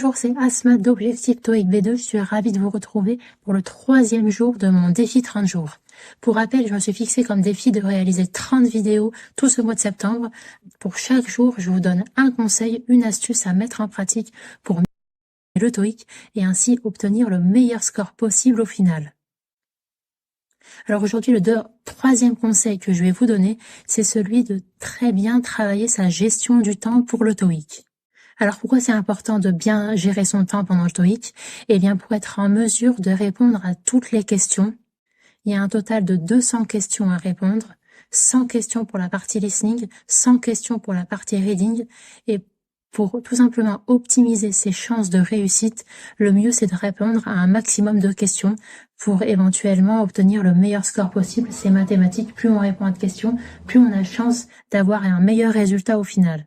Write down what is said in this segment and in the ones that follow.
Bonjour, c'est Asma d'Objectif TOEIC B2. Je suis ravie de vous retrouver pour le 3e jour de mon défi 30 jours. Pour rappel, je me suis fixé comme défi de réaliser 30 vidéos tout ce mois de septembre. Pour chaque jour, je vous donne un conseil, une astuce à mettre en pratique pour améliorer le TOEIC et ainsi obtenir le meilleur score possible au final. Alors aujourd'hui, le 3e conseil que je vais vous donner, c'est celui de très bien travailler sa gestion du temps pour le TOEIC. Alors pourquoi c'est important de bien gérer son temps pendant le TOEIC? Eh bien pour être en mesure de répondre à toutes les questions. Il y a un total de 200 questions à répondre, 100 questions pour la partie listening, 100 questions pour la partie reading. Et pour tout simplement optimiser ses chances de réussite, le mieux c'est de répondre à un maximum de questions pour éventuellement obtenir le meilleur score possible. C'est mathématique, plus on répond à de questions, plus on a de chance d'avoir un meilleur résultat au final.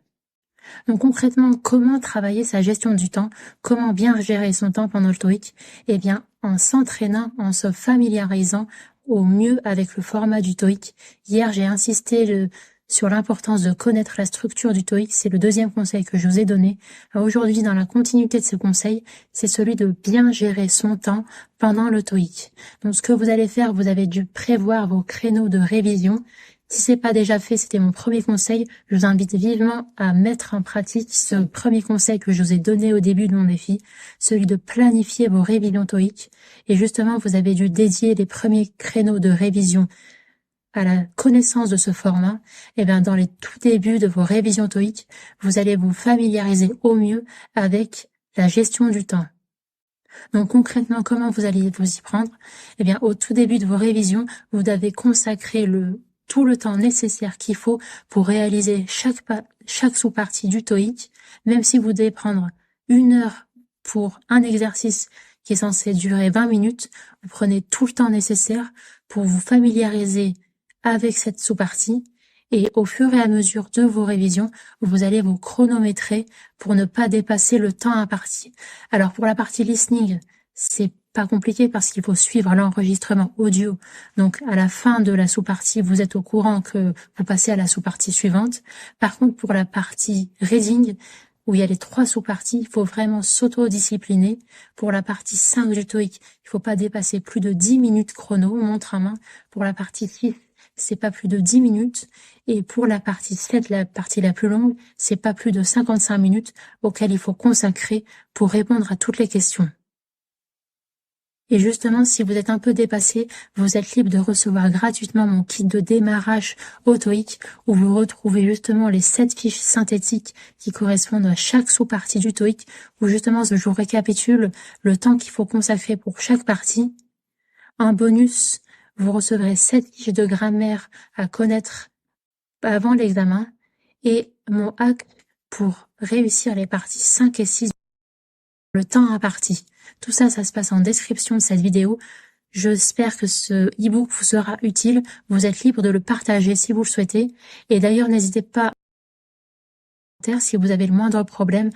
Donc concrètement, comment travailler sa gestion du temps? Comment bien gérer son temps pendant le TOEIC? Eh bien, en s'entraînant, en se familiarisant au mieux avec le format du TOEIC. Hier, j'ai insisté sur l'importance de connaître la structure du TOEIC. C'est le 2e conseil que je vous ai donné. Aujourd'hui, dans la continuité de ce conseil, c'est celui de bien gérer son temps pendant le TOEIC. Donc, ce que vous allez faire, vous avez dû prévoir vos créneaux de révision. Si c'est pas déjà fait, c'était mon premier conseil. Je vous invite vivement à mettre en pratique ce premier conseil que je vous ai donné au début de mon défi, celui de planifier vos révisions TOEIC. Et justement, vous avez dû dédier les premiers créneaux de révision à la connaissance de ce format. Et bien, dans les tout débuts de vos révisions TOEIC, vous allez vous familiariser au mieux avec la gestion du temps. Donc concrètement, comment vous allez vous y prendre? Eh bien, au tout début de vos révisions, vous devez consacrer tout le temps nécessaire qu'il faut pour réaliser chaque sous-partie du TOEIC, même si vous devez prendre 1 heure pour un exercice qui est censé durer 20 minutes, vous prenez tout le temps nécessaire pour vous familiariser avec cette sous-partie et au fur et à mesure de vos révisions, vous allez vous chronométrer pour ne pas dépasser le temps imparti. Alors pour la partie listening, c'est pas compliqué parce qu'il faut suivre l'enregistrement audio. Donc, à la fin de la sous-partie, vous êtes au courant que vous passez à la sous-partie suivante. Par contre, pour la partie reading, où il y a les 3 sous-parties, il faut vraiment s'auto-discipliner. Pour la partie 5 du TOEIC, il faut pas dépasser plus de 10 minutes chrono, montre à main. Pour la partie 6, c'est pas plus de 10 minutes. Et pour la partie 7, la partie la plus longue, c'est pas plus de 55 minutes auxquelles il faut consacrer pour répondre à toutes les questions. Et justement, si vous êtes un peu dépassé, vous êtes libre de recevoir gratuitement mon kit de démarrage au TOEIC où vous retrouvez justement les 7 fiches synthétiques qui correspondent à chaque sous-partie du TOEIC où justement je vous récapitule le temps qu'il faut consacrer pour chaque partie. En bonus, vous recevrez 7 fiches de grammaire à connaître avant l'examen et mon hack pour réussir les parties 5 et 6 le temps imparti. Tout ça, ça se passe en description de cette vidéo. J'espère que ce e-book vous sera utile. Vous êtes libre de le partager si vous le souhaitez. Et d'ailleurs, n'hésitez pas si vous avez le moindre problème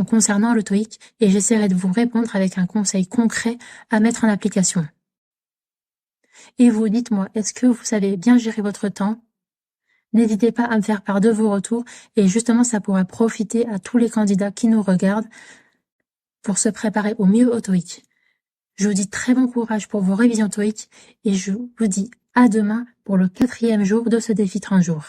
concernant le TOEIC et j'essaierai de vous répondre avec un conseil concret à mettre en application. Et vous, dites-moi, est-ce que vous savez bien gérer votre temps? N'hésitez pas à me faire part de vos retours et justement, ça pourra profiter à tous les candidats qui nous regardent pour se préparer au mieux au TOEIC. Je vous dis très bon courage pour vos révisions TOEIC et je vous dis à demain pour le 4e jour de ce défi 30 jours.